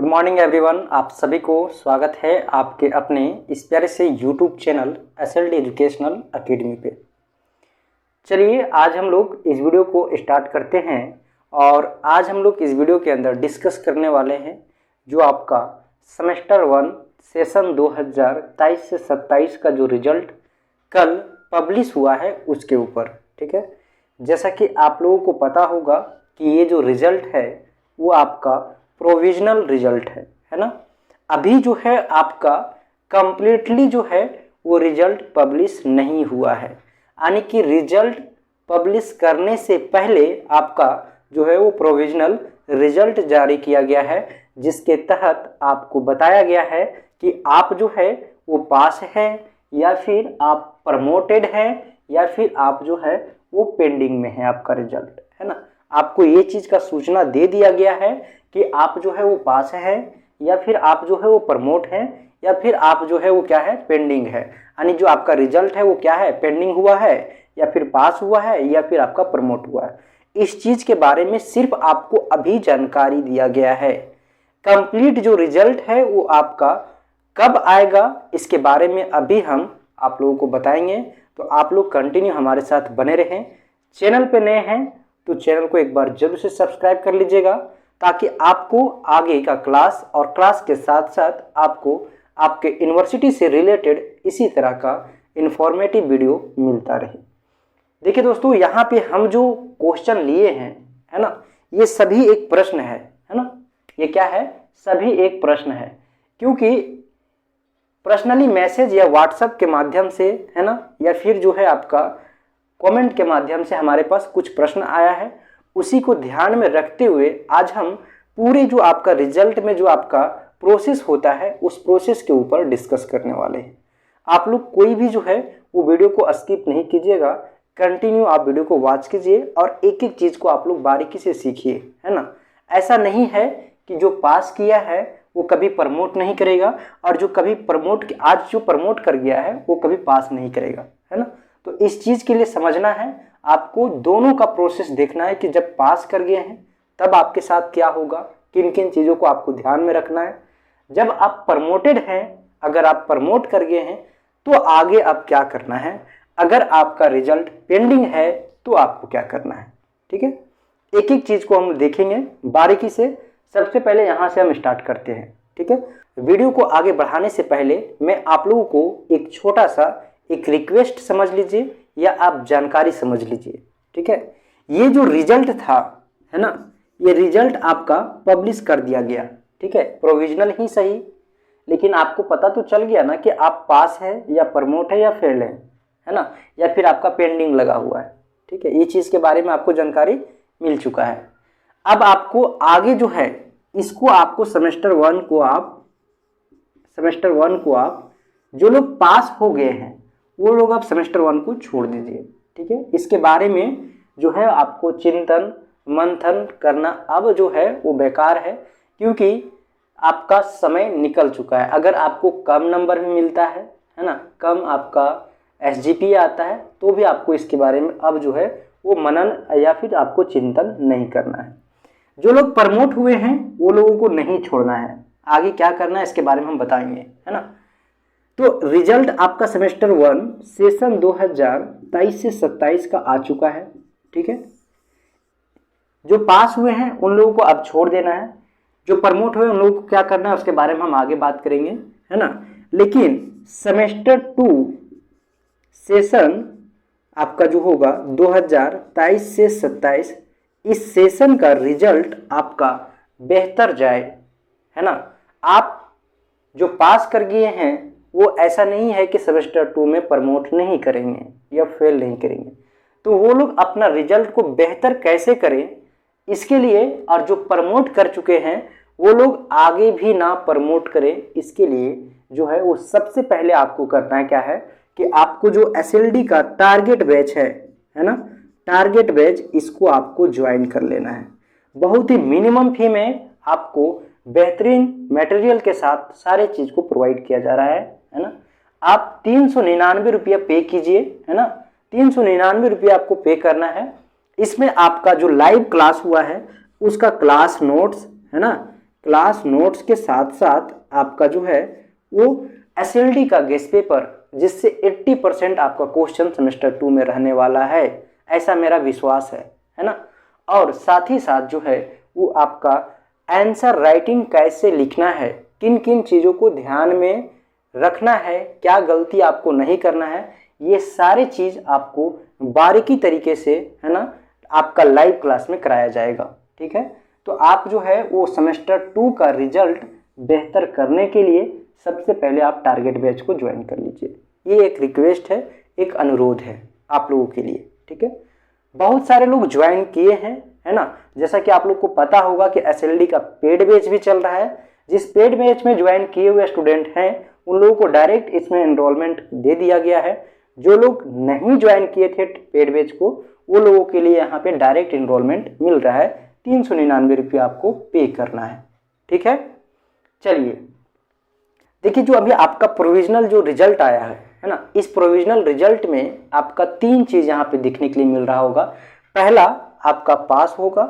Morning everyone, आप सभी को स्वागत है आपके अपने इस प्यारे से YouTube channel SLD educational academy पे। चलिए आज हम लोग इस वीडियो को स्टार्ट करते हैं और आज हम लोग इस वीडियो के अंदर डिस्कस करने वाले हैं जो आपका सेमेस्टर 1 सेशन 2023 से 27 का जो रिजल्ट कल पब्लिश हुआ है उसके ऊपर। ठीक है, जैसा कि आप लोगों को पता होगा कि ये जो रिजल्ट है वो आपका प्रोविजनल रिजल्ट है ना। अभी जो है आपका कंप्लीटली जो है वो रिजल्ट पब्लिश नहीं हुआ है, यानी कि रिजल्ट पब्लिश करने से पहले आपका जो है वो प्रोविजनल रिजल्ट जारी किया गया है, जिसके तहत आपको बताया गया है कि आप जो है वो पास है या फिर आप प्रमोटेड है या फिर आप जो है वो पेंडिंग में है आपका रिजल्ट, है ना। आपको ये चीज़ का सूचना दे दिया गया है कि आप जो है वो पास है या फिर आप जो है वो प्रमोट है या फिर आप जो है वो क्या है पेंडिंग है, यानी जो आपका रिजल्ट है वो क्या है पेंडिंग हुआ है या फिर पास हुआ है या फिर आपका प्रमोट हुआ है। इस चीज़ के बारे में सिर्फ आपको अभी जानकारी दिया गया है। कंप्लीट जो रिजल्ट है वो आपका कब आएगा इसके बारे में अभी हम आप लोगों को बताएंगे, तो आप लोग कंटिन्यू हमारे साथ बने रहें। चैनल पे नए हैं तो चैनल को एक बार जरूर से सब्सक्राइब कर लीजिएगा, ताकि आपको आगे का क्लास और क्लास के साथ साथ आपको आपके यूनिवर्सिटी से रिलेटेड इसी तरह का इंफॉर्मेटिव वीडियो मिलता रहे। देखिए दोस्तों, यहाँ पे हम जो क्वेश्चन लिए हैं है ना, ये सभी एक प्रश्न है ना। ये क्या है, सभी एक प्रश्न है, क्योंकि पर्सनली मैसेज या व्हाट्सएप के माध्यम से है ना, या फिर जो है आपका कमेंट के माध्यम से हमारे पास कुछ प्रश्न आया है। उसी को ध्यान में रखते हुए आज हम पूरे जो आपका रिजल्ट में जो आपका प्रोसेस होता है उस प्रोसेस के ऊपर डिस्कस करने वाले हैं। आप लोग कोई भी जो है वो वीडियो को स्किप नहीं कीजिएगा, कंटिन्यू आप वीडियो को वॉच कीजिए और एक एक चीज़ को आप लोग बारीकी से सीखिए, है ना। ऐसा नहीं है कि जो पास किया है वो कभी प्रमोट नहीं करेगा और जो कभी आज जो प्रमोट कर गया है वो कभी पास नहीं करेगा, है ना। तो इस चीज़ के लिए समझना है, आपको दोनों का प्रोसेस देखना है कि जब पास कर गए हैं तब आपके साथ क्या होगा, किन किन चीज़ों को आपको ध्यान में रखना है। जब आप प्रमोटेड हैं, अगर आप प्रमोट कर गए हैं तो आगे आप क्या करना है, अगर आपका रिजल्ट पेंडिंग है तो आपको क्या करना है। ठीक है, एक एक चीज़ को हम देखेंगे बारीकी से। सबसे पहले यहाँ से हम स्टार्ट करते हैं। ठीक है, वीडियो को आगे बढ़ाने से पहले मैं आप लोगों को एक छोटा सा एक रिक्वेस्ट समझ लीजिए या आप जानकारी समझ लीजिए। ठीक है, ये जो रिजल्ट था है ना, ये रिजल्ट आपका पब्लिश कर दिया गया। ठीक है, प्रोविजनल ही सही, लेकिन आपको पता तो चल गया ना कि आप पास है या प्रमोट है या फेल है ना, या फिर आपका पेंडिंग लगा हुआ है। ठीक है, ये चीज़ के बारे में आपको जानकारी मिल चुका है। अब आपको आगे जो है इसको आपको सेमेस्टर 1 को आप जो लोग पास हो गए हैं वो लोग आप सेमेस्टर 1 को छोड़ दीजिए। ठीक है, इसके बारे में जो है आपको चिंतन मंथन करना अब जो है वो बेकार है, क्योंकि आपका समय निकल चुका है। अगर आपको कम नंबर भी मिलता है ना, कम आपका SGPA आता है, तो भी आपको इसके बारे में अब जो है वो मनन या फिर आपको चिंतन नहीं करना है। जो लोग प्रमोट हुए हैं वो लोगों को नहीं छोड़ना है, आगे क्या करना है इसके बारे में हम बताएंगे, है ना। तो रिजल्ट आपका सेमेस्टर 1 सेशन 2023 से 27 का आ चुका है। ठीक है, जो पास हुए हैं उन लोगों को अब छोड़ देना है, जो प्रमोट हुए उन लोगों को क्या करना है उसके बारे में हम आगे बात करेंगे, है ना। लेकिन सेमेस्टर 2 सेशन आपका जो होगा 2023 से 27, इस सेशन का रिजल्ट आपका बेहतर जाए, है ना। आप जो पास कर गए हैं वो ऐसा नहीं है कि सेमेस्टर 2 में प्रमोट नहीं करेंगे या फेल नहीं करेंगे, तो वो लोग अपना रिजल्ट को बेहतर कैसे करें इसके लिए, और जो प्रमोट कर चुके हैं वो लोग आगे भी ना प्रमोट करें, इसके लिए जो है वो सबसे पहले आपको करना है क्या है कि आपको जो SLD का टारगेट बैच है ना, टारगेट बैच इसको आपको ज्वाइन कर लेना है। बहुत ही मिनिमम फी में आपको बेहतरीन मटेरियल के साथ सारे चीज़ को प्रोवाइड किया जा रहा है ना। आप 399 रुपया पे कीजिए, है ना। 399 रुपया आपको पे करना है। इसमें आपका जो लाइव क्लास हुआ है उसका क्लास नोट्स, है ना, क्लास नोट्स के साथ साथ आपका जो है वो एसएलडी का गेस्ट पेपर, जिससे 80% आपका क्वेश्चन सेमेस्टर 2 में रहने वाला है, ऐसा मेरा विश्वास है ना। और साथ ही साथ जो है वो आपका आंसर राइटिंग कैसे लिखना है, किन किन चीज़ों को ध्यान में रखना है, क्या गलती आपको नहीं करना है, ये सारी चीज़ आपको बारीकी तरीके से, है ना, आपका लाइव क्लास में कराया जाएगा। ठीक है, तो आप जो है वो सेमेस्टर 2 का रिजल्ट बेहतर करने के लिए सबसे पहले आप टारगेट बैच को ज्वाइन कर लीजिए। ये एक रिक्वेस्ट है, एक अनुरोध है आप लोगों के लिए। ठीक है, बहुत सारे लोग ज्वाइन किए हैं, है ना। जैसा कि आप लोग को पता होगा कि एसएलडी का पेड बैच भी चल रहा है। जिस पेड बैच में ज्वाइन किए हुए स्टूडेंट हैं उन लोगों को डायरेक्ट इसमें एनरोलमेंट दे दिया गया है। जो लोग नहीं ज्वाइन किए थे पेड बैच को, वो लोगों के लिए यहाँ पे डायरेक्ट एनरोलमेंट मिल रहा है। 399 रुपये आपको पे करना है। ठीक है, चलिए देखिए, जो अभी आपका प्रोविजनल जो रिजल्ट आया है ना, इस प्रोविजनल रिजल्ट में आपका 3 चीज़ यहाँ पे दिखने के लिए मिल रहा होगा। पहला आपका पास होगा,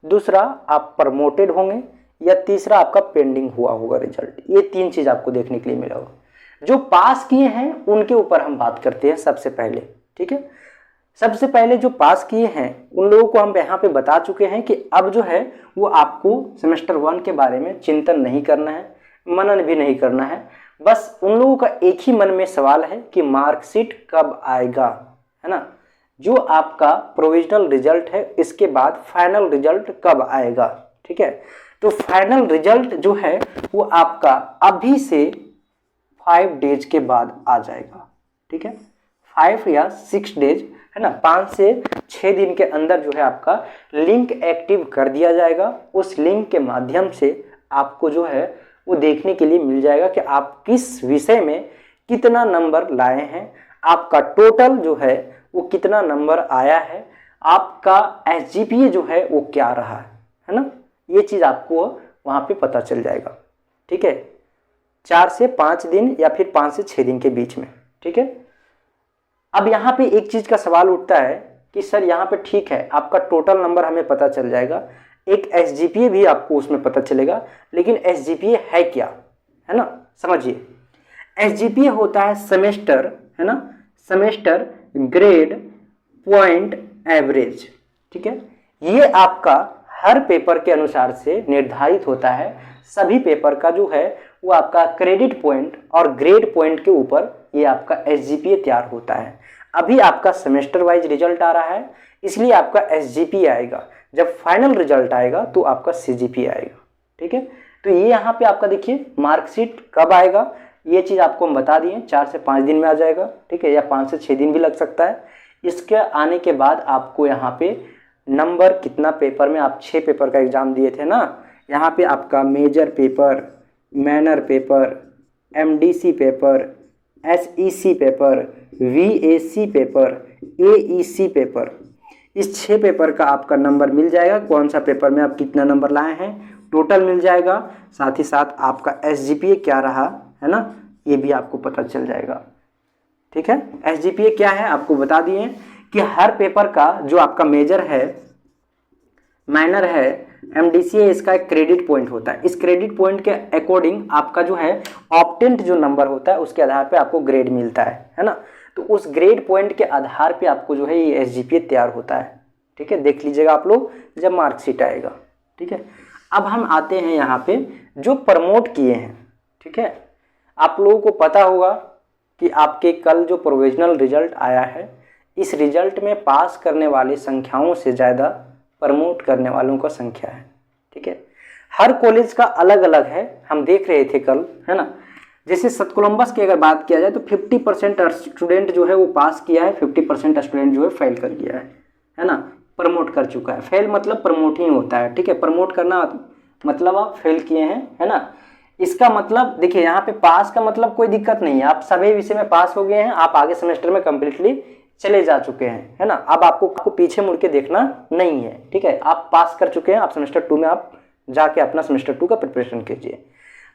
दूसरा आप प्रमोटेड होंगे, या तीसरा आपका पेंडिंग हुआ होगा रिजल्ट। ये 3 चीज़ आपको देखने के लिए मिला होगा। जो पास किए हैं उनके ऊपर हम बात करते हैं सबसे पहले। ठीक है, सबसे पहले जो पास किए हैं उन लोगों को हम यहाँ पे बता चुके हैं कि अब जो है वो आपको सेमेस्टर 1 के बारे में चिंतन नहीं करना है, मनन भी नहीं करना है। बस उन लोगों का एक ही मन में सवाल है कि मार्कशीट कब आएगा, है ना। जो आपका प्रोविजनल रिजल्ट है इसके बाद फाइनल रिजल्ट कब आएगा। ठीक है, तो फाइनल रिजल्ट जो है वो आपका अभी से 5 डेज के बाद आ जाएगा। ठीक है, 5 या 6 डेज, है ना, 5 से 6 दिन के अंदर जो है आपका लिंक एक्टिव कर दिया जाएगा। उस लिंक के माध्यम से आपको जो है वो देखने के लिए मिल जाएगा कि आप किस विषय में कितना नंबर लाए हैं, आपका टोटल जो है वो कितना नंबर आया है, आपका एसजीपीए जो है वो क्या रहा है ना। ये चीज़ आपको वहाँ पे पता चल जाएगा। ठीक है, 4 से 5 दिन या फिर 5 से 6 दिन के बीच में। ठीक है, अब यहाँ पे एक चीज़ का सवाल उठता है कि सर यहाँ पे ठीक है आपका टोटल नंबर हमें पता चल जाएगा, एक एसजीपीए भी आपको उसमें पता चलेगा, लेकिन एसजीपीए है क्या, है ना। समझिए, एसजीपीए होता है सेमेस्टर, है ना, सेमेस्टर ग्रेड पॉइंट एवरेज। ठीक है, ये आपका हर पेपर के अनुसार से निर्धारित होता है। सभी पेपर का जो है वो आपका क्रेडिट पॉइंट और ग्रेड पॉइंट के ऊपर ये आपका एसजीपीए तैयार होता है। अभी आपका सेमेस्टर वाइज रिजल्ट आ रहा है, इसलिए आपका एसजीपीए आएगा। जब फाइनल रिजल्ट आएगा तो आपका सीजीपीए आएगा। ठीक है, तो ये यहाँ पे आपका देखिए मार्कशीट कब आएगा, ये चीज़ आपको हम बता दिए, 4 से 5 दिन में आ जाएगा। ठीक है, या 5 से 6 दिन भी लग सकता है। इसके आने के बाद आपको यहाँ पे नंबर कितना पेपर में, आप 6 पेपर का एग्जाम दिए थे ना, यहाँ पे आपका major paper, minor paper, MDC paper, SEC paper, VAC paper, AEC paper, इस 6 पेपर का आपका नंबर मिल जाएगा। कौन सा पेपर में आप कितना नंबर लाए हैं टोटल मिल जाएगा। साथ ही साथ आपका एसजीपीए क्या रहा, है ना, ये भी आपको पता चल जाएगा। ठीक है, एसजीपीए क्या है आपको बता दिए कि हर पेपर का जो आपका मेजर है, माइनर है, एमडीसी है, इसका एक क्रेडिट पॉइंट होता है। इस क्रेडिट पॉइंट के अकॉर्डिंग आपका जो है ऑप्टेंट जो नंबर होता है उसके आधार पे आपको ग्रेड मिलता है ना। तो उस ग्रेड पॉइंट के आधार पे आपको जो है ये एसजीपीए तैयार होता है। ठीक है, देख लीजिएगा आप लोग जब मार्कशीट आएगा। ठीक है, अब हम आते हैं यहाँ पे जो प्रमोट किए हैं। ठीक है, आप लोगों को पता होगा कि आपके कल जो प्रोविजनल रिजल्ट आया है, इस रिजल्ट में पास करने वाली संख्याओं से ज़्यादा प्रमोट करने वालों का संख्या है। ठीक है, हर कॉलेज का अलग अलग है, हम देख रहे थे कल, है ना। जैसे सत कोलंबस की अगर बात किया जाए तो 50% स्टूडेंट जो है वो पास किया है, 50% स्टूडेंट जो है फेल कर गया है ना, प्रमोट कर चुका है। फेल मतलब प्रमोट ही होता है। ठीक है, प्रमोट करना मतलब आप फेल किए हैं, है ना। इसका मतलब देखिए यहाँ पे पास का मतलब कोई दिक्कत नहीं है, आप सभी विषय में पास हो गए हैं, आप आगे सेमेस्टर में कम्प्लीटली चले जा चुके हैं, है ना। अब आपको पीछे मुड़ के देखना नहीं है। ठीक है, आप पास कर चुके हैं, आप सेमेस्टर 2 में आप जाके अपना सेमेस्टर 2 का प्रिपरेशन कीजिए।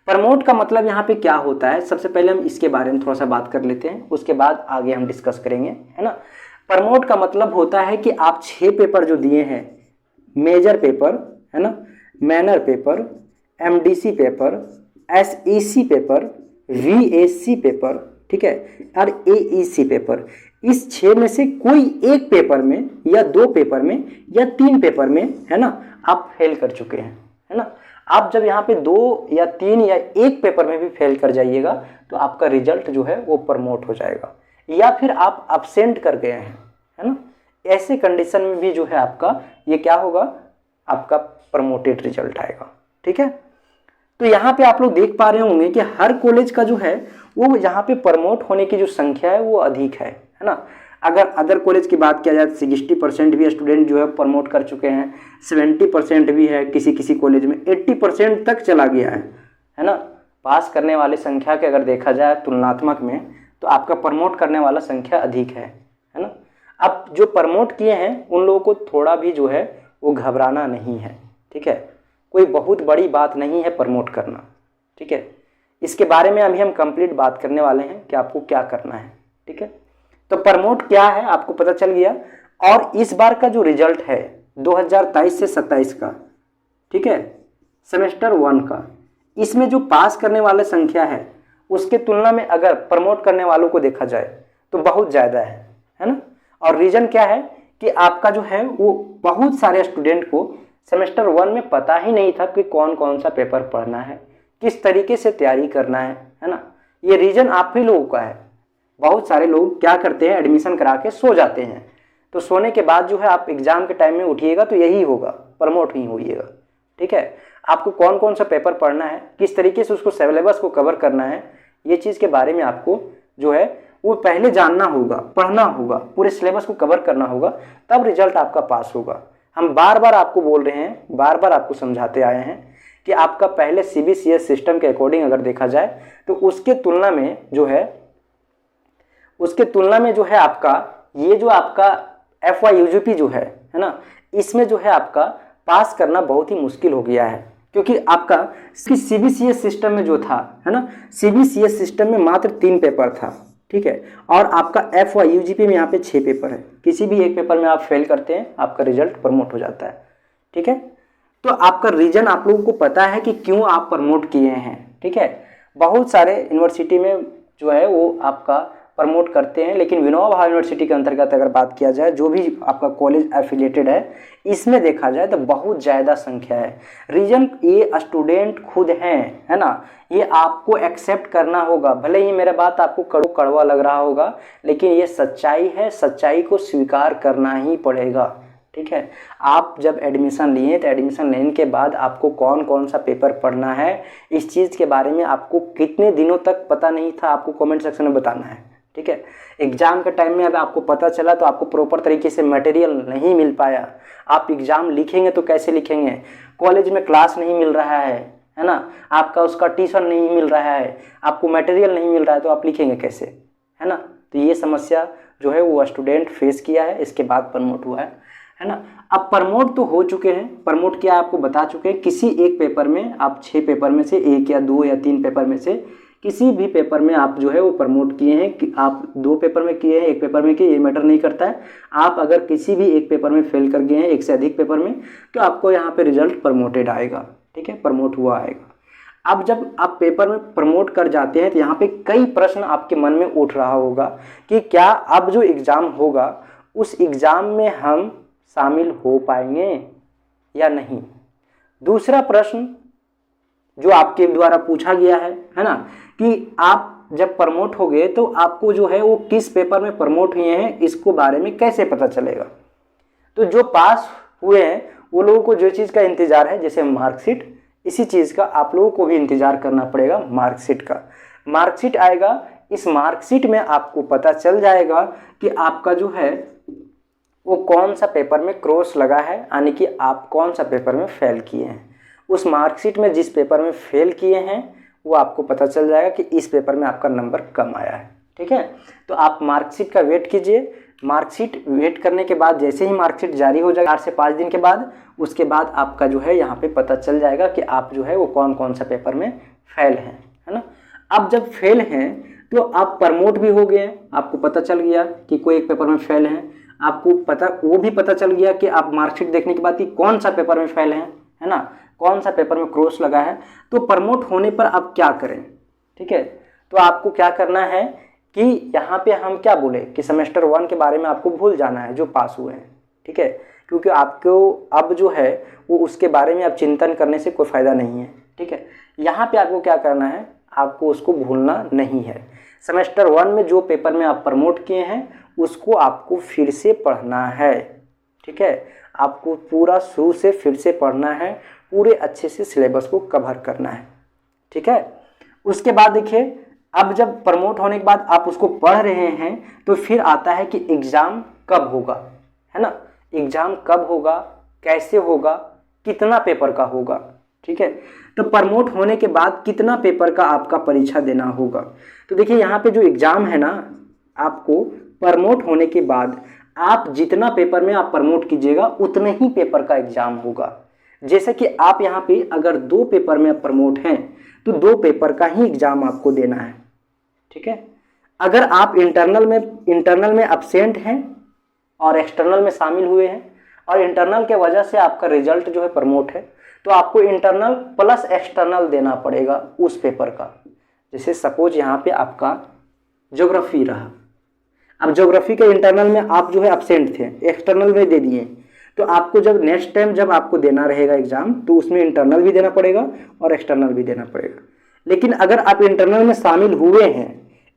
प्रमोट का मतलब यहाँ पे क्या होता है, सबसे पहले हम इसके बारे में थोड़ा सा बात कर लेते हैं, उसके बाद आगे हम डिस्कस करेंगे, है ना। प्रमोट का मतलब होता है कि आप 6 पेपर जो दिए हैं, मेजर पेपर, है ना, manner paper, MDC paper, SEC paper, VAC paper, ठीक है, और AEC पेपर, इस 6 में से कोई एक पेपर में या 2 पेपर में या 3 पेपर में, है ना, आप फेल कर चुके हैं, है ना। आप जब यहाँ पे 2 या 3 या 1 पेपर में भी फेल कर जाइएगा तो आपका रिजल्ट जो है वो प्रमोट हो जाएगा, या फिर आप अब्सेंट कर गए हैं, है ना। ऐसे कंडीशन में भी जो है आपका ये क्या होगा, आपका प्रमोटेड रिजल्ट आएगा, ठीक है। तो यहाँ पे आप लोग देख पा रहे होंगे कि हर कॉलेज का जो है वो यहाँ पे प्रमोट होने की जो संख्या है वो अधिक है ना। अगर अदर कॉलेज की बात किया जाए तो 60% भी स्टूडेंट जो है प्रमोट कर चुके हैं, 70% भी है, किसी किसी कॉलेज में 80% तक चला गया है ना। पास करने वाले संख्या के अगर देखा जाए तुलनात्मक में तो आपका प्रमोट करने वाला संख्या अधिक है ना। अब जो प्रमोट किए हैं उन लोगों को थोड़ा भी जो है वो घबराना नहीं है, ठीक है। कोई बहुत बड़ी बात नहीं है प्रमोट करना, ठीक है। इसके बारे में अभी हम कंप्लीट बात करने वाले हैं कि आपको क्या करना है, ठीक है। तो प्रमोट क्या है आपको पता चल गया। और इस बार का जो रिजल्ट है 2023 से 27 का, ठीक है, सेमेस्टर 1 का, इसमें जो पास करने वाला संख्या है उसके तुलना में अगर प्रमोट करने वालों को देखा जाए तो बहुत ज़्यादा है ना। और रीज़न क्या है कि आपका जो है वो बहुत सारे स्टूडेंट को सेमेस्टर 1 में पता ही नहीं था कि कौन कौन सा पेपर पढ़ना है, किस तरीके से तैयारी करना है ना। ये रीज़न आप ही लोगों का है। बहुत सारे लोग क्या करते हैं, एडमिशन करा के सो जाते हैं, तो सोने के बाद जो है आप एग्ज़ाम के टाइम में उठिएगा तो यही होगा, प्रमोट ही होइएगा, ठीक है। आपको कौन कौन सा पेपर पढ़ना है, किस तरीके से उसको सिलेबस को कवर करना है, ये चीज़ के बारे में आपको जो है वो पहले जानना होगा, पढ़ना होगा, पूरे सिलेबस को कवर करना होगा, तब रिजल्ट आपका पास होगा। हम बार बार आपको बोल रहे हैं, बार बार आपको समझाते आए हैं कि आपका पहले CBCS सिस्टम के अकॉर्डिंग अगर देखा जाए तो उसके तुलना में जो है आपका ये जो आपका FYUGP जो है ना, इसमें जो है आपका पास करना बहुत ही मुश्किल हो गया है, क्योंकि आपका CBCS सिस्टम में जो था, है ना, CBCS सिस्टम में मात्र 3 पेपर था, ठीक है, और आपका FYUGP में यहाँ पे 6 पेपर है। किसी भी एक पेपर में आप फेल करते हैं आपका रिजल्ट प्रमोट हो जाता है, ठीक है। तो आपका रीजन आप लोगों को पता है कि क्यों आप प्रमोट किए हैं, ठीक है। बहुत सारे यूनिवर्सिटी में जो है वो आपका प्रमोट करते हैं, लेकिन विनोबा भावे यूनिवर्सिटी के अंतर्गत अगर बात किया जाए, जो भी आपका कॉलेज एफिलिएटेड है, इसमें देखा जाए तो बहुत ज़्यादा संख्या है। रीजन ये स्टूडेंट खुद हैं, है ना, ये आपको एक्सेप्ट करना होगा। भले ही मेरा बात आपको कड़वा लग रहा होगा, लेकिन ये सच्चाई है, सच्चाई को स्वीकार करना ही पड़ेगा, ठीक है। आप जब एडमिशन लिए तो एडमिशन लेने के बाद आपको कौन कौन सा पेपर पढ़ना है, इस चीज़ के बारे में आपको कितने दिनों तक पता नहीं था, आपको कमेंट सेक्शन में बताना है, ठीक है। एग्ज़ाम के टाइम में अब आपको पता चला तो आपको प्रॉपर तरीके से मटेरियल नहीं मिल पाया। आप एग्ज़ाम लिखेंगे तो कैसे लिखेंगे, कॉलेज में क्लास नहीं मिल रहा है ना, आपका उसका ट्यूशन नहीं मिल रहा है, आपको मटेरियल नहीं मिल रहा है, तो आप लिखेंगे कैसे, है ना। तो ये समस्या जो है वो स्टूडेंट फेस किया है, इसके बाद प्रमोट हुआ है ना। अब प्रमोट तो हो चुके हैं, प्रमोट किया आपको बता चुके हैं। किसी एक पेपर में आप 6 पेपर में से 1 या 2 या 3 पेपर में से किसी भी पेपर में आप जो है वो प्रमोट किए हैं, कि आप 2 पेपर में किए हैं, 1 पेपर में किए, ये मैटर नहीं करता है। आप अगर किसी भी एक पेपर में फेल कर गए हैं, 1 से अधिक पेपर में, तो आपको यहाँ पे रिजल्ट प्रमोटेड आएगा, ठीक है, प्रमोट हुआ आएगा। अब जब आप पेपर में प्रमोट कर जाते हैं तो यहाँ पे कई प्रश्न आपके मन में उठ रहा होगा कि क्या अब जो एग्ज़ाम होगा उस एग्ज़ाम में हम शामिल हो पाएंगे या नहीं। दूसरा प्रश्न जो आपके द्वारा पूछा गया है ना, कि आप जब प्रमोट हो गए तो आपको जो है वो किस पेपर में प्रमोट हुए हैं इसको बारे में कैसे पता चलेगा। तो जो पास हुए हैं वो लोगों को जो चीज़ का इंतज़ार है, जैसे मार्कशीट, इसी चीज़ का आप लोगों को भी इंतज़ार करना पड़ेगा। मार्कशीट का मार्कशीट आएगा, इस मार्कशीट में आपको पता चल जाएगा कि आपका जो है वो कौन सा पेपर में क्रॉस लगा है, यानी कि आप कौन सा पेपर में फेल किए हैं। उस मार्कशीट में जिस पेपर में फेल किए हैं वो आपको पता चल जाएगा कि इस पेपर में आपका नंबर कम आया है, ठीक है। तो आप मार्कशीट का वेट कीजिए। मार्कशीट वेट करने के बाद जैसे ही मार्कशीट जारी हो जाएगा 4 से 5 दिन के बाद, उसके बाद आपका जो है यहाँ पे पता चल जाएगा कि आप जो है वो कौन कौन सा पेपर में फेल हैं, है ना। अब जब फेल हैं तो आप प्रमोट भी हो गए, आपको पता चल गया कि कोई एक पेपर में फेल हैं, आपको वो भी पता चल गया कि आप मार्कशीट देखने के बाद कि कौन सा पेपर में फेल हैं, है ना, कौन सा पेपर में क्रॉस लगा है। तो प्रमोट होने पर आप क्या करें, ठीक है। तो आपको क्या करना है कि यहाँ पे हम क्या बोले कि सेमेस्टर 1 के बारे में आपको भूल जाना है जो पास हुए हैं, ठीक है, क्योंकि आपको अब जो है वो उसके बारे में अब चिंतन करने से कोई फ़ायदा नहीं है, ठीक है। यहाँ पे आपको क्या करना है, आपको उसको भूलना नहीं है। सेमेस्टर 1 में जो पेपर में आप प्रमोट किए हैं उसको आपको फिर से पढ़ना है, ठीक है। आपको पूरा शुरू से फिर से पढ़ना है, पूरे अच्छे से सिलेबस को कवर करना है, ठीक है। उसके बाद देखिए, अब जब प्रमोट होने के बाद आप उसको पढ़ रहे हैं तो फिर आता है कि एग्ज़ाम कब होगा, है ना। एग्ज़ाम कब होगा, कैसे होगा, कितना पेपर का होगा, ठीक है। तो प्रमोट होने के बाद कितना पेपर का आपका परीक्षा देना होगा। तो देखिए यहाँ पे जो एग्ज़ाम है ना, आपको प्रमोट होने के बाद आप जितना पेपर में आप प्रमोट कीजिएगा उतने ही पेपर का एग्ज़ाम होगा। जैसे कि आप यहाँ पे अगर 2 पेपर में प्रमोट हैं तो 2 पेपर का ही एग्ज़ाम आपको देना है, ठीक है। अगर आप इंटरनल में अब्सेंट हैं और एक्सटर्नल में शामिल हुए हैं और इंटरनल के वजह से आपका रिजल्ट जो है प्रमोट है, तो आपको इंटरनल प्लस एक्सटर्नल देना पड़ेगा उस पेपर का। जैसे सपोज यहाँ पे आपका ज्योग्राफी रहा, अब ज्योग्राफी के इंटरनल में आप जो है अब्सेंट थे, एक्सटर्नल में दे दिए, तो आपको जब नेक्स्ट टाइम जब आपको देना रहेगा एग्ज़ाम तो उसमें इंटरनल भी देना पड़ेगा और एक्सटर्नल भी देना पड़ेगा। लेकिन अगर आप इंटरनल में शामिल हुए हैं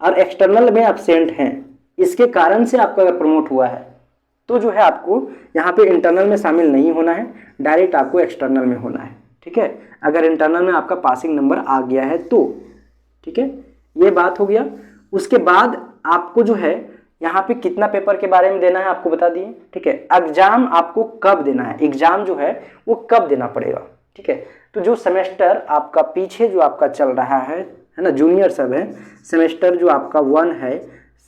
और एक्सटर्नल में अब्सेंट हैं, इसके कारण से आपका अगर प्रमोट हुआ है तो जो है आपको यहाँ पे इंटरनल में शामिल नहीं होना है, डायरेक्ट आपको एक्सटर्नल में होना है, ठीक है। अगर इंटरनल में आपका पासिंग नंबर आ गया है तो, ठीक है, ये बात हो गया। उसके बाद आपको जो है यहाँ पे कितना पेपर के बारे में देना है आपको बता दिए, ठीक है। एग्जाम आपको कब देना है, एग्जाम जो है वो कब देना पड़ेगा, ठीक है। तो जो सेमेस्टर आपका पीछे जो आपका चल रहा है ना, जूनियर सब है, सेमेस्टर जो आपका 1 है,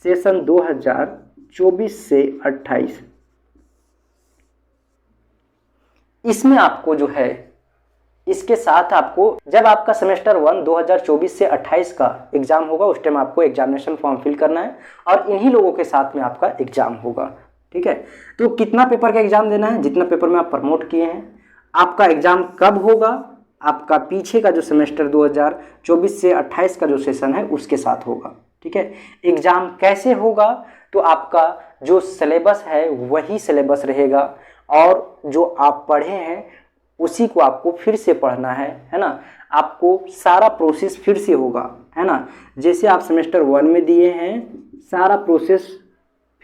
सेशन 2024 से 28, इसमें आपको जो है इसके साथ आपको जब आपका सेमेस्टर 1 2024 से 28 का एग्जाम होगा उस टाइम आपको एग्जामिनेशन फॉर्म फिल करना है और इन्हीं लोगों के साथ में आपका एग्जाम होगा, ठीक है। तो कितना पेपर का एग्जाम देना है, जितना पेपर में आप प्रमोट किए हैं। आपका एग्जाम कब होगा, आपका पीछे का जो सेमेस्टर 2024 से 28 का जो सेशन है उसके साथ होगा, ठीक है। एग्जाम कैसे होगा, तो आपका जो सिलेबस है वही सिलेबस रहेगा और जो आप पढ़े हैं उसी को आपको फिर से पढ़ना है ना। आपको सारा प्रोसेस फिर से होगा, है ना। जैसे आप सेमेस्टर 1 में दिए हैं सारा प्रोसेस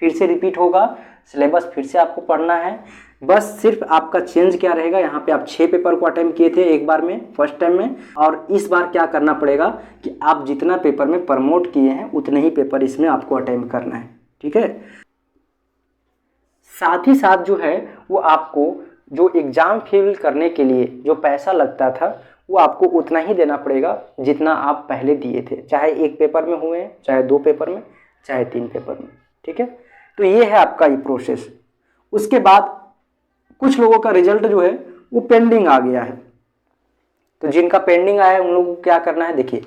फिर से रिपीट होगा, सिलेबस फिर से आपको पढ़ना है। बस सिर्फ आपका चेंज क्या रहेगा, यहाँ पे आप 6 पेपर को अटेम्प्ट किए थे एक बार में फर्स्ट टाइम में, और इस बार क्या करना पड़ेगा कि आप जितना पेपर में प्रमोट किए हैं उतने ही पेपर इसमें आपको अटेम्प्ट करना है, ठीक है। साथ ही साथ जो है वो आपको जो एग्ज़ाम फिल करने के लिए जो पैसा लगता था वो आपको उतना ही देना पड़ेगा जितना आप पहले दिए थे, चाहे 1 पेपर में हुए हैं, चाहे 2 पेपर में, चाहे 3 पेपर में, ठीक है। तो ये है आपका ये प्रोसेस। उसके बाद कुछ लोगों का रिजल्ट जो है वो पेंडिंग आ गया है, तो जिनका पेंडिंग आया है उन लोगों को क्या करना है। देखिए,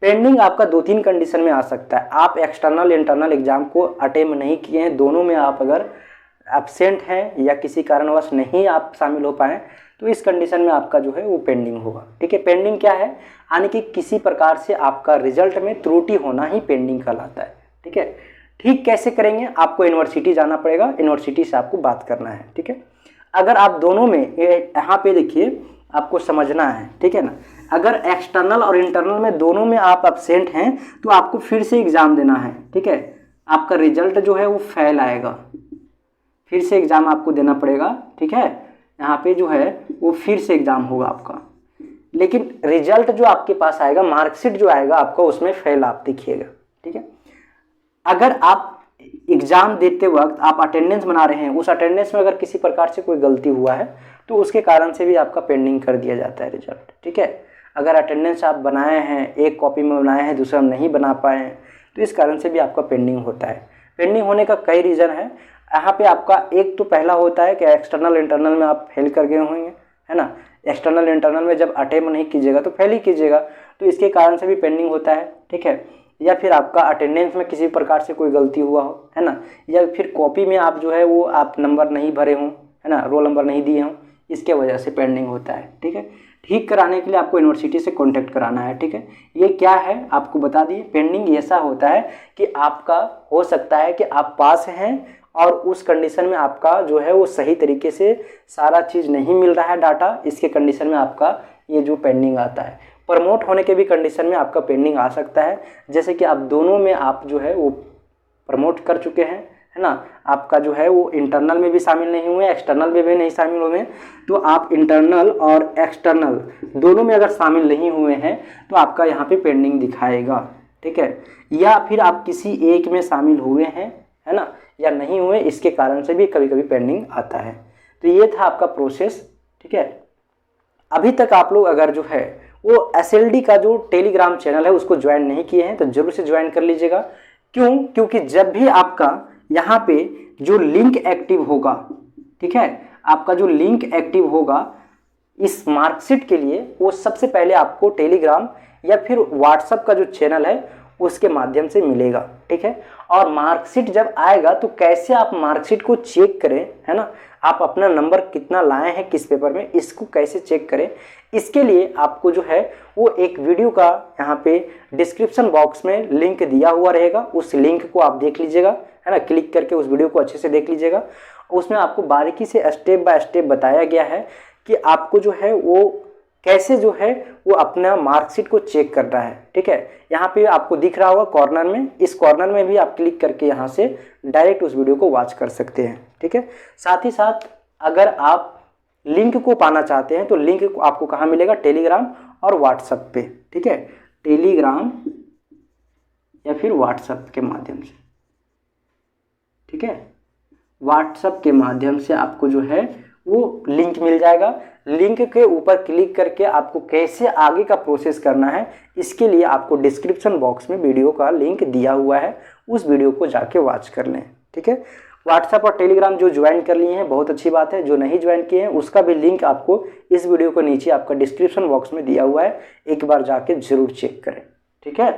पेंडिंग आपका 2-3 कंडीशन में आ सकता है। आप एक्सटर्नल इंटरनल एग्जाम को अटेम्प्ट नहीं किए हैं, दोनों में आप अगर एब्सेंट हैं या किसी कारणवश नहीं आप शामिल हो पाए तो इस कंडीशन में आपका जो है वो पेंडिंग होगा, ठीक है। पेंडिंग क्या है, यानी कि किसी प्रकार से आपका रिजल्ट में त्रुटि होना ही पेंडिंग कहलाता है, ठीक है। ठीक कैसे करेंगे, आपको यूनिवर्सिटी जाना पड़ेगा, यूनिवर्सिटी से आपको बात करना है, ठीक है। अगर आप दोनों में, यहाँ पे देखिए आपको समझना है, ठीक है ना, अगर एक्सटर्नल और इंटरनल में दोनों में आप एब्सेंट हैं तो आपको फिर से एग्ज़ाम देना है, ठीक है। आपका रिजल्ट जो है वो फेल आएगा, फिर से एग्ज़ाम आपको देना पड़ेगा, ठीक है। यहाँ पे जो है वो फिर से एग्ज़ाम होगा आपका, लेकिन रिजल्ट जो आपके पास आएगा, मार्कशीट जो आएगा आपका, उसमें फेल आप दिखिएगा, ठीक है। अगर आप एग्ज़ाम देते वक्त आप अटेंडेंस बना रहे हैं, उस अटेंडेंस में अगर किसी प्रकार से कोई गलती हुआ है तो उसके कारण से भी आपका पेंडिंग कर दिया जाता है रिजल्ट, ठीक है। अगर अटेंडेंस आप बनाए हैं, एक कॉपी में बनाए हैं, दूसरा में नहीं बना पाए हैं, तो इस कारण से भी आपका पेंडिंग होता है। पेंडिंग होने का कई रीज़न है। यहाँ पे आपका एक तो पहला होता है कि एक्सटर्नल इंटरनल में आप फेल कर गए होंगे, है ना। एक्सटर्नल इंटरनल में जब अटेम्प्ट नहीं कीजिएगा तो फेल ही कीजिएगा, तो इसके कारण से भी पेंडिंग होता है, ठीक है। या फिर आपका अटेंडेंस में किसी प्रकार से कोई गलती हुआ हो, है ना, या फिर कॉपी में आप जो है वो आप नंबर नहीं भरे हों, है ना, रोल नंबर नहीं दिए हों, इसके वजह से पेंडिंग होता है, ठीक है। ठीक कराने के लिए आपको यूनिवर्सिटी से कांटेक्ट कराना है। ठीक है, ये क्या है आपको बता दिए। पेंडिंग ऐसा होता है कि आपका हो सकता है कि आप पास हैं और उस कंडीशन में आपका जो है वो सही तरीके से सारा चीज़ नहीं मिल रहा है डाटा, इसके कंडीशन में आपका ये जो पेंडिंग आता है। प्रमोट होने के भी कंडीशन में आपका पेंडिंग आ सकता है, जैसे कि आप दोनों में आप जो है वो प्रमोट कर चुके हैं, है ना, आपका जो है वो इंटरनल में भी शामिल नहीं हुए, एक्सटर्नल में भी नहीं शामिल हुए, तो आप इंटरनल और एक्सटर्नल दोनों में अगर शामिल नहीं हुए हैं तो आपका यहाँ पे पेंडिंग दिखाएगा। ठीक है, या फिर आप किसी एक में शामिल हुए हैं, है ना, या नहीं हुए, इसके कारण से भी कभी कभी पेंडिंग आता है। तो ये था आपका प्रोसेस। ठीक है, अभी तक आप लोग अगर जो है वो SLD का जो टेलीग्राम चैनल है उसको ज्वाइन नहीं किए हैं तो जरूर से ज्वाइन कर लीजिएगा। क्यों? क्योंकि जब भी आपका यहाँ पे जो लिंक एक्टिव होगा, ठीक है, आपका जो लिंक एक्टिव होगा इस मार्कशीट के लिए, वो सबसे पहले आपको टेलीग्राम या फिर व्हाट्सएप का जो चैनल है उसके माध्यम से मिलेगा। ठीक है, और मार्कशीट जब आएगा तो कैसे आप मार्कशीट को चेक करें, है ना, आप अपना नंबर कितना लाए हैं किस पेपर में, इसको कैसे चेक करें, इसके लिए आपको जो है वो एक वीडियो का यहाँ पे डिस्क्रिप्शन बॉक्स में लिंक दिया हुआ रहेगा, उस लिंक को आप देख लीजिएगा, है ना, क्लिक करके उस वीडियो को अच्छे से देख लीजिएगा। उसमें आपको बारीकी से स्टेप बाय स्टेप बताया गया है कि आपको जो है वो कैसे जो है वो अपना मार्कशीट को चेक करना है। ठीक है, यहाँ पे आपको दिख रहा होगा कॉर्नर में, इस कॉर्नर में भी आप क्लिक करके यहाँ से डायरेक्ट उस वीडियो को वॉच कर सकते हैं। ठीक है, साथ ही साथ अगर आप लिंक को पाना चाहते हैं तो लिंक आपको कहाँ मिलेगा, टेलीग्राम और व्हाट्सएप पे। ठीक है, टेलीग्राम या फिर व्हाट्सएप के माध्यम से। ठीक है, व्हाट्सएप के माध्यम से आपको जो है वो लिंक मिल जाएगा। लिंक के ऊपर क्लिक करके आपको कैसे आगे का प्रोसेस करना है इसके लिए आपको डिस्क्रिप्शन बॉक्स में वीडियो का लिंक दिया हुआ है, उस वीडियो को जाके वॉच कर लें। ठीक है, व्हाट्सएप और टेलीग्राम जो ज्वाइन कर लिए हैं बहुत अच्छी बात है, जो नहीं ज्वाइन किए हैं उसका भी लिंक आपको इस वीडियो को नीचे आपका डिस्क्रिप्शन बॉक्स में दिया हुआ है, एक बार जाके जरूर चेक करें। ठीक है,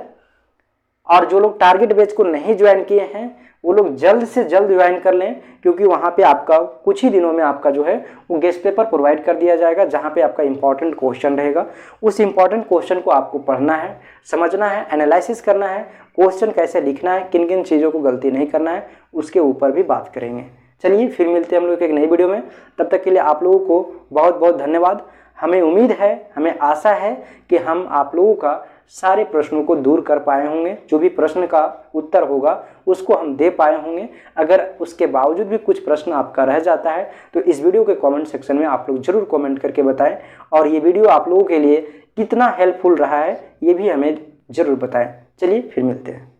और जो लोग टारगेट बैच को नहीं ज्वाइन किए हैं वो लोग जल्द से जल्द ज्वाइन कर लें, क्योंकि वहाँ पे आपका कुछ ही दिनों में आपका जो है वो गेस्ट पेपर प्रोवाइड कर दिया जाएगा, जहाँ पे आपका इंपॉर्टेंट क्वेश्चन रहेगा। उस इंपॉर्टेंट क्वेश्चन को आपको पढ़ना है, समझना है, एनालिसिस करना है, क्वेश्चन कैसे लिखना है, किन किन चीज़ों को गलती नहीं करना है, उसके ऊपर भी बात करेंगे। चलिए फिर मिलते हैं हम लोग एक नई वीडियो में, तब तक के लिए आप लोगों को बहुत बहुत धन्यवाद। हमें उम्मीद है, हमें आशा है कि हम आप लोगों का सारे प्रश्नों को दूर कर पाए होंगे, जो भी प्रश्न का उत्तर होगा उसको हम दे पाए होंगे। अगर उसके बावजूद भी कुछ प्रश्न आपका रह जाता है तो इस वीडियो के कमेंट सेक्शन में आप लोग जरूर कमेंट करके बताएं, और ये वीडियो आप लोगों के लिए कितना हेल्पफुल रहा है ये भी हमें जरूर बताएं। चलिए फिर मिलते हैं।